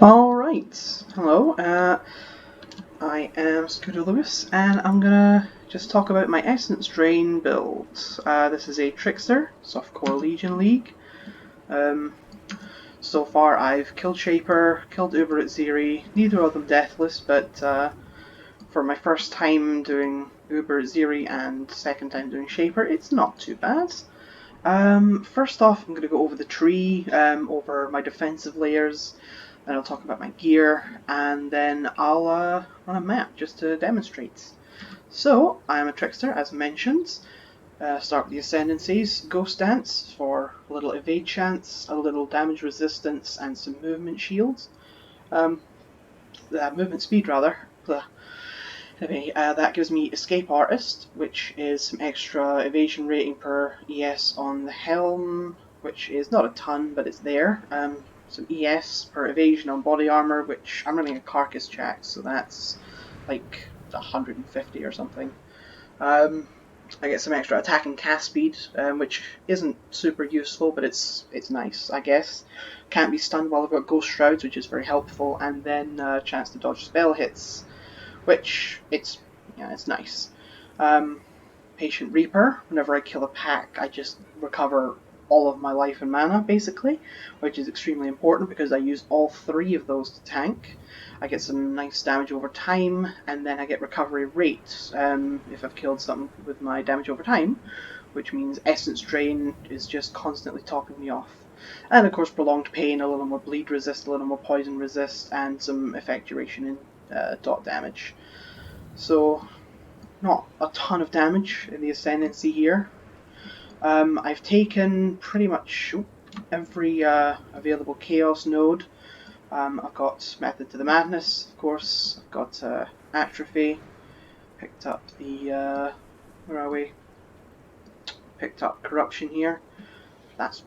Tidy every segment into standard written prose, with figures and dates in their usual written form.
Alright, hello, I am Scooter Lewis, and I'm gonna just talk about my Essence Drain build. This is a Trickster, Softcore Legion League. So far I've killed Shaper, killed Uber Atziri, neither of them deathless, but for my first time doing Uber Atziri and second time doing Shaper, it's not too bad. First off, I'm going to go over the tree, over my defensive layers, then I'll talk about my gear, and then I'll run a map just to demonstrate. So, I am a Trickster, as mentioned. Start with the Ascendancies, Ghost Dance for a little evade chance, a little damage resistance, and some movement shields. Movement speed, rather. Anyway, that gives me Escape Artist, which is some extra evasion rating per ES on the helm, which is not a ton, but it's there. Some ES per evasion on body armor, which I'm running a carcass jack, so that's like 150 or something. I get some extra attack and cast speed, which isn't super useful, but it's nice, I guess. Can't be stunned while I've got Ghost Shrouds, which is very helpful, and then chance to dodge spell hits, which it's nice. Patient Reaper, whenever I kill a pack, I just recover all of my life and mana, basically, which is extremely important because I use all three of those to tank. I get some nice damage over time, and then I get recovery rate if I've killed something with my damage over time, which means Essence Drain is just constantly topping me off. And of course Prolonged Pain, a little more bleed resist, a little more poison resist, and some effect duration in dot damage. So not a ton of damage in the Ascendancy here. I've taken pretty much every available Chaos node. I've got Method to the Madness, of course. I've got Atrophy. Picked up the where are we? Picked up Corruption here. That's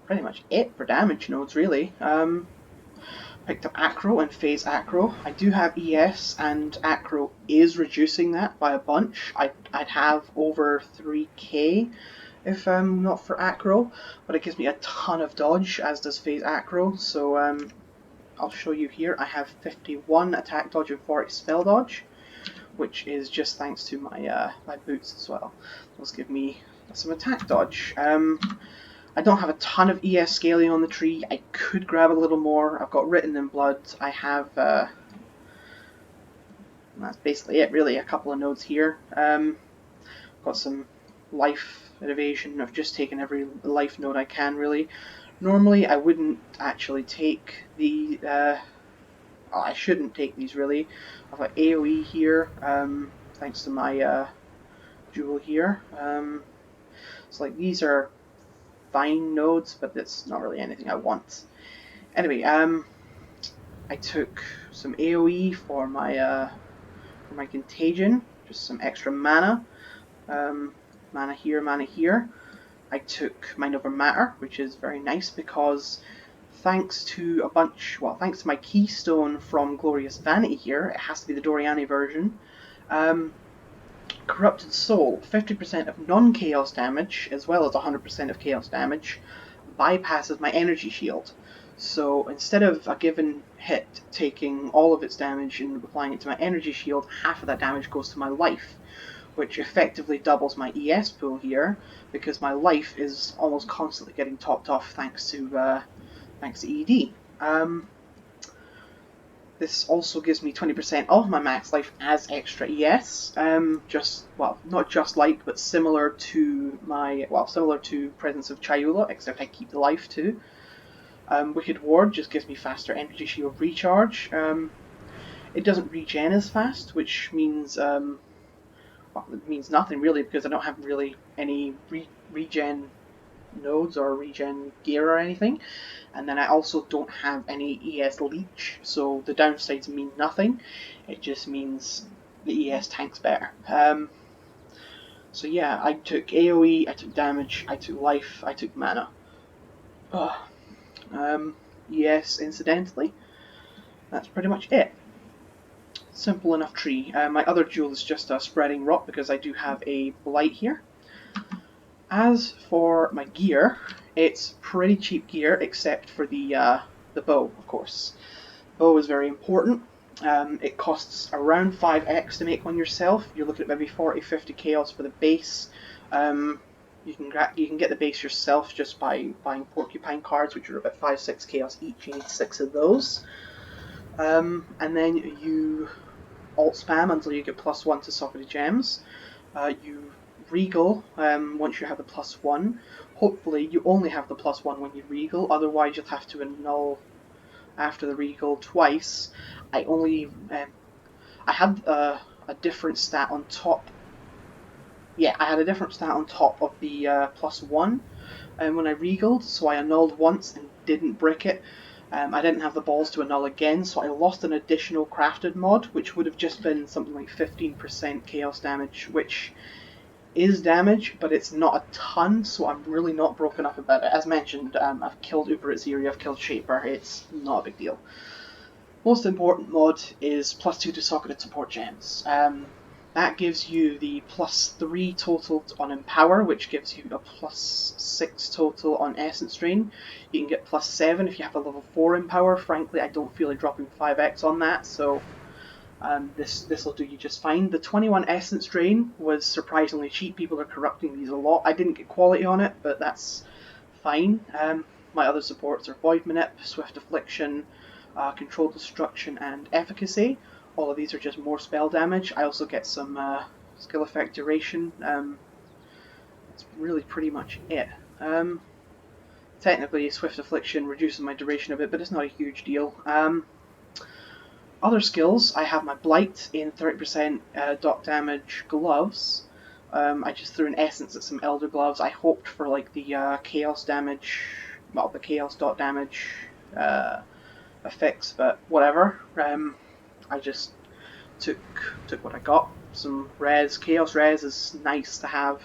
pretty much it for damage nodes, really. Picked up Acro and Phase Acro. I do have ES, and Acro is reducing that by a bunch. I'd have over 3k if not for Acro, but it gives me a ton of dodge, as does Phase Acro, so I'll show you here. I have 51 attack dodge and 40 spell dodge, which is just thanks to my my boots as well. Those give me some attack dodge. I don't have a ton of ES scaling on the tree. I could grab a little more. I've got Written in Blood. I have that's basically it, really. A couple of nodes here. Got some life and evasion. I've just taken every life node I can, really. Normally I wouldn't actually take the I shouldn't take these, really. I've got AoE here, thanks to my jewel here. So like, these are fine nodes, but that's not really anything I want. Anyway, I took some AoE for my Contagion, just some extra mana. Mana here, mana here. I took Mind Over Matter, which is very nice because thanks to my keystone from Glorious Vanity here, it has to be the Doriani version, Corrupted Soul, 50% of non-chaos damage, as well as 100% of chaos damage, bypasses my energy shield. So instead of a given hit taking all of its damage and applying it to my energy shield, half of that damage goes to my life, which effectively doubles my ES pool here, because my life is almost constantly getting topped off thanks to ED. This also gives me 20% of my max life as extra ES. Not just like, but similar to Presence of Chayula, except I keep the life too. Wicked Ward just gives me faster energy shield recharge. It doesn't regen as fast, which means it means nothing really, because I don't have really any regen nodes or regen gear or anything, and then I also don't have any ES leech, so the downsides mean nothing. It just means the ES tanks better. So yeah, I took AoE, I took damage, I took life, I took mana. ES incidentally, that's pretty much it. Simple enough tree. My other jewel is just a spreading rot because I do have a blight here. As for my gear, it's pretty cheap gear except for the bow, of course. bow is very important. It costs around 5x to make one yourself. You're looking at maybe 40-50 chaos for the base. You can get the base yourself just by buying porcupine cards, which are about 5-6 chaos each. You need 6 of those. And then you alt spam until you get +1 to socketed gems. You regal once you have the +1. Hopefully you only have the +1 when you regal, otherwise you'll have to annul after the regal twice. I had a different stat on top. Yeah, I had a different stat on top of the +1 when I regaled, so I annulled once and didn't brick it. I didn't have the balls to annul again, so I lost an additional crafted mod, which would have just been something like 15% chaos damage, which is damage, but it's not a ton, so I'm really not broken up about it. As mentioned, I've killed Uber Atziri, I've killed Shaper, it's not a big deal. Most important mod is +2 to socketed support gems. That gives you the +3 total on Empower, which gives you a +6 total on Essence Drain. You can get +7 if you have a level 4 Empower. Frankly, I don't feel like dropping 5x on that, so this will do you just fine. The 21 Essence Drain was surprisingly cheap. People are corrupting these a lot. I didn't get quality on it, but that's fine. My other supports are Void Manip, Swift Affliction, Controlled Destruction, and Efficacy. All of these are just more spell damage. I also get some skill effect duration. That's really pretty much it. Technically, Swift Affliction reduces my duration a bit, but it's not a huge deal. Other skills, I have my Blight in 30% dot damage gloves. I just threw an essence at some Elder Gloves. I hoped for like the chaos damage, well, the chaos dot damage effects, but whatever. I just took what I got. Some res, chaos res is nice to have.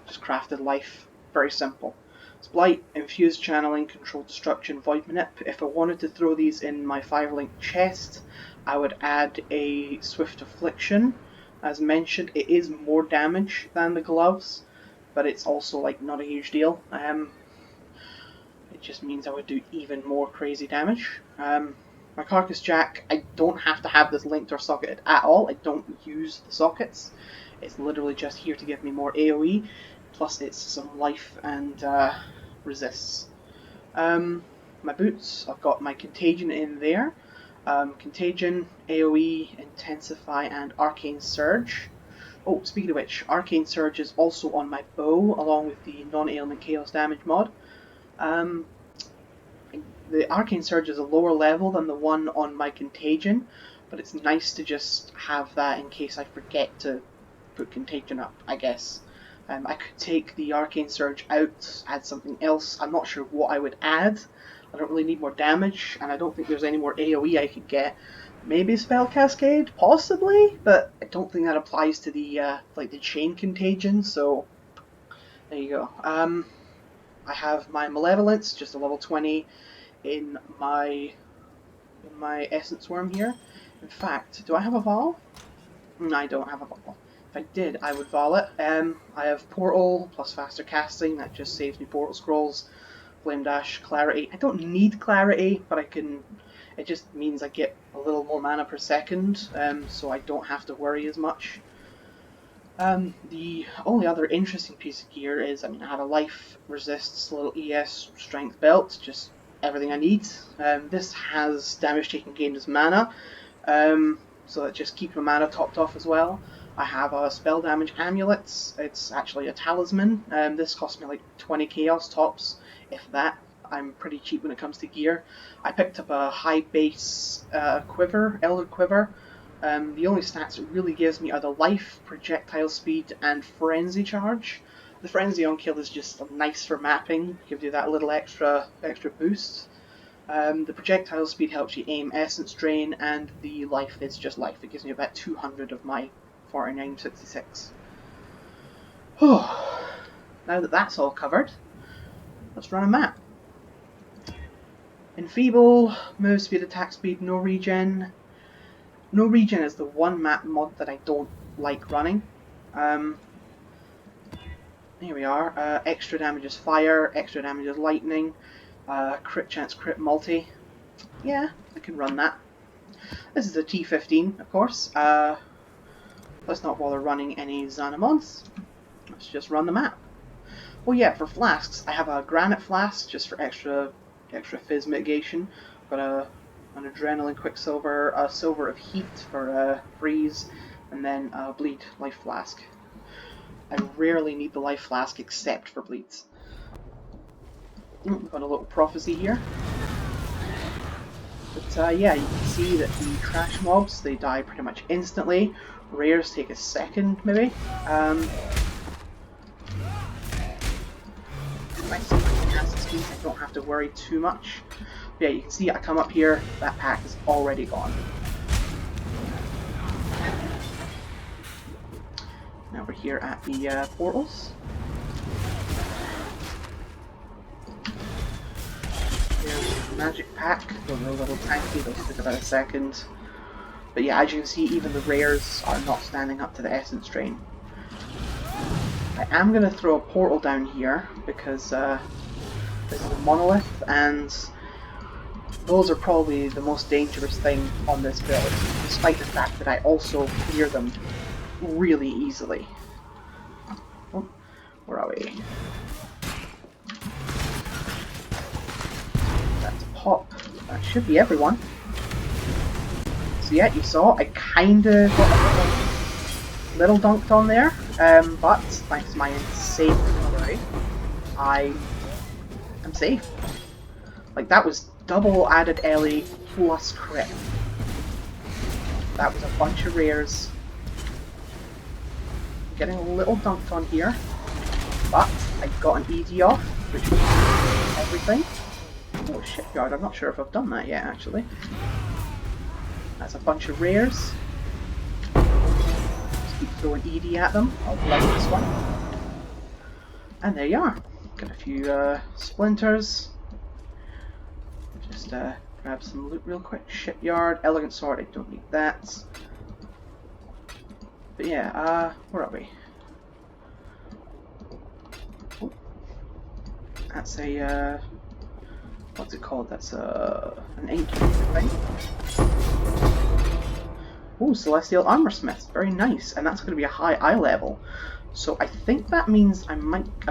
Just crafted life, very simple. It's Blight, Infused Channeling, Controlled Destruction, Void Manip. If I wanted to throw these in my 5-link chest, I would add a Swift Affliction. As mentioned, it is more damage than the gloves, but it's also like not a huge deal. It just means I would do even more crazy damage. My Carcass Jack, I don't have to have this linked or socketed at all. I don't use the sockets. It's literally just here to give me more AoE, plus it's some life and resists. My boots, I've got my Contagion in there. Contagion, AoE, Intensify, and Arcane Surge. Oh, speaking of which, Arcane Surge is also on my bow, along with the non-ailment chaos damage mod. The Arcane Surge is a lower level than the one on my Contagion, but it's nice to just have that in case I forget to put Contagion up, I guess. I could take the Arcane Surge out, add something else. I'm not sure what I would add. I don't really need more damage, and I don't think there's any more AoE I could get. Maybe Spell Cascade, possibly, but I don't think that applies to the like the Chain Contagion. So there you go. I have my Malevolence, just a level 20, in my Essence Worm here. In fact, do I have a Vol? No, I don't have a Vol. If I did, I would Vol it. I have Portal plus Faster Casting, that just saves me Portal Scrolls. Flame Dash, Clarity. I don't need Clarity, but I can. It just means I get a little more mana per second, so I don't have to worry as much. The only other interesting piece of gear is, I have a life, resists, little ES, strength belt, just everything I need. This has damage taken gained as mana, so that just keeps my mana topped off as well. I have a spell damage amulets. It's actually a talisman. This cost me like 20 chaos tops, if that. I'm pretty cheap when it comes to gear. I picked up a high base quiver, elder quiver. The only stats it really gives me are the life, projectile speed, and frenzy charge. The frenzy on kill is just nice for mapping, gives you that little extra boost. The projectile speed helps you aim essence drain, and the life is just life. It gives me about 200 of my 4966. Now that that's all covered, let's run a map. Enfeeble, move speed, attack speed, no regen. No regen is the one map mod that I don't like running. Here we are. Extra damage is fire, extra damage is lightning, crit chance, crit multi. Yeah, I can run that. This is a T15, of course. Let's not bother running any Xanamods. Let's just run the map. Oh yeah, for flasks, I have a granite flask just for extra fizz mitigation. Got an adrenaline quicksilver, a silver of heat for freeze, and then a bleed life flask. I rarely need the life flask except for bleeds. Got a little prophecy here. But yeah, you can see that the trash mobs, they die pretty much instantly. Rares take a second, maybe. Nice speed, I don't have to worry too much. But yeah, you can see I come up here, that pack is already gone. Now we're here at the portals. There's the magic pack, those are a little tanky, they'll take about a second. But yeah, as you can see, even the rares are not standing up to the essence drain. I am going to throw a portal down here because this is a monolith, and those are probably the most dangerous thing on this build, despite the fact that I also clear them really easily. Oh, where are we? That's a pop. That should be everyone. So yeah, you saw I kinda got a little dunked on there, but thanks to my insane recovery, I am safe. Like, that was double added Ellie plus crit. That was a bunch of rares. Getting a little dunked on here, but I got an ED off, which was everything. Oh, shipyard, I'm not sure if I've done that yet, actually. That's a bunch of rares. Just keep throwing ED at them. I'll like this one. And there you are. Got a few splinters. Just grab some loot real quick. Shipyard, elegant sword, I don't need that. But yeah, where are we? Oh. That's a, what's it called? That's an ancient thing. Oh, Celestial Armorsmith, very nice, and that's going to be a high eye level. So I think that means I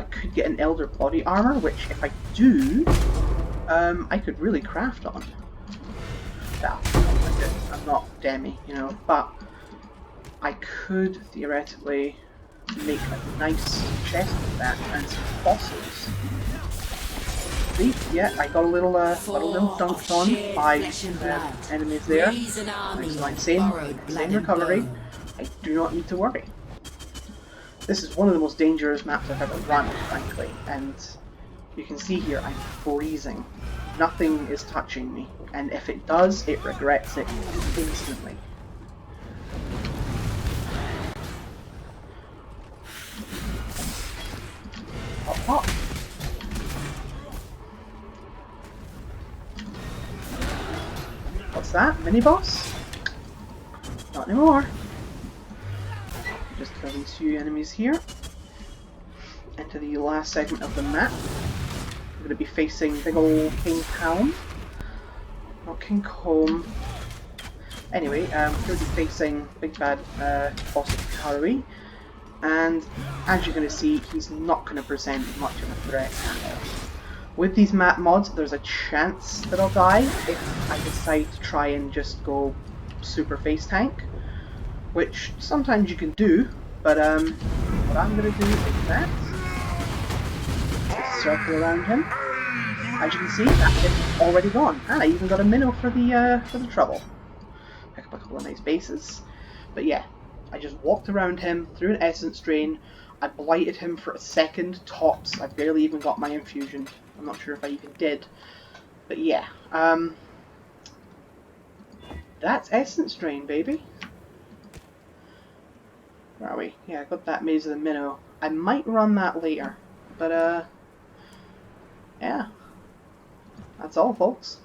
could get an Elder Body Armor, which if I do, I could really craft on. Yeah, I'm not Demi, you know, but I could theoretically make a nice chest with that and some fossils. See, yeah, I got a little dunked on by enemies there. Thanks to my insane recovery, I do not need to worry. This is one of the most dangerous maps I've ever run, frankly, and you can see here I'm freezing. Nothing is touching me, and if it does, it regrets it instantly. Pop, pop. What's that? Mini-boss? Not anymore. Just kill these few enemies here. Into the last segment of the map. We're going to be facing big old King Calm. Not King Comb. Anyway, we're going to be facing big bad boss of Karui. And as you're going to see, he's not going to present much of a threat at all. With these map mods, there's a chance that I'll die if I decide to try and just go super face tank, which sometimes you can do, but what I'm going to do is that. Just circle around him. As you can see, that hit's already gone, and I even got a minnow for the trouble. Pick up a couple of nice bases, but yeah, I just walked around him, threw an essence drain, I blighted him for a second, tops, I barely even got my infusion. I'm not sure if I even did, but yeah, that's essence drain, baby. Where are we? Yeah, I got that Maze of the Minnow. I might run that later, but yeah, that's all, folks.